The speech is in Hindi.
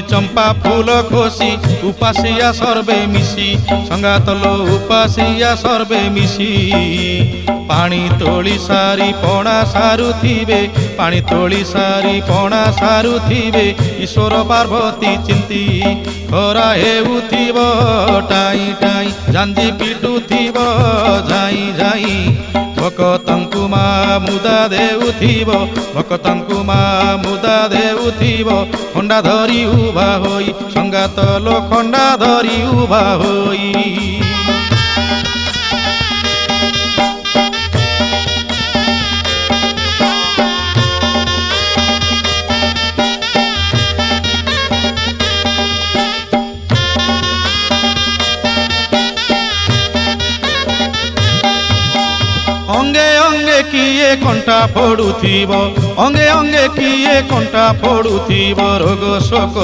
चंपा फूल खोसी उपासिया सर्वे मिशी संगातलो उपासिया सर्वे मिशी पानी तोली सारी पणा सारुथिबे पानी तोली सारी पणा सारुथिबे ईश्वर पार्वती चिंती खरा हेउथिब टाई टाई जांजी पिटुथिब जाई जाई भक्तंकु मा मुदा देउथिब भक्तंकु मा मुदा देउथिब खंडा धरी उभा होई संगात लो खंडा धरी उभा होई। अंगे अंगे किए कंटा फोड़ुथिब अंगे अंगे किए कंटा फोड़ुथिब रोग शोक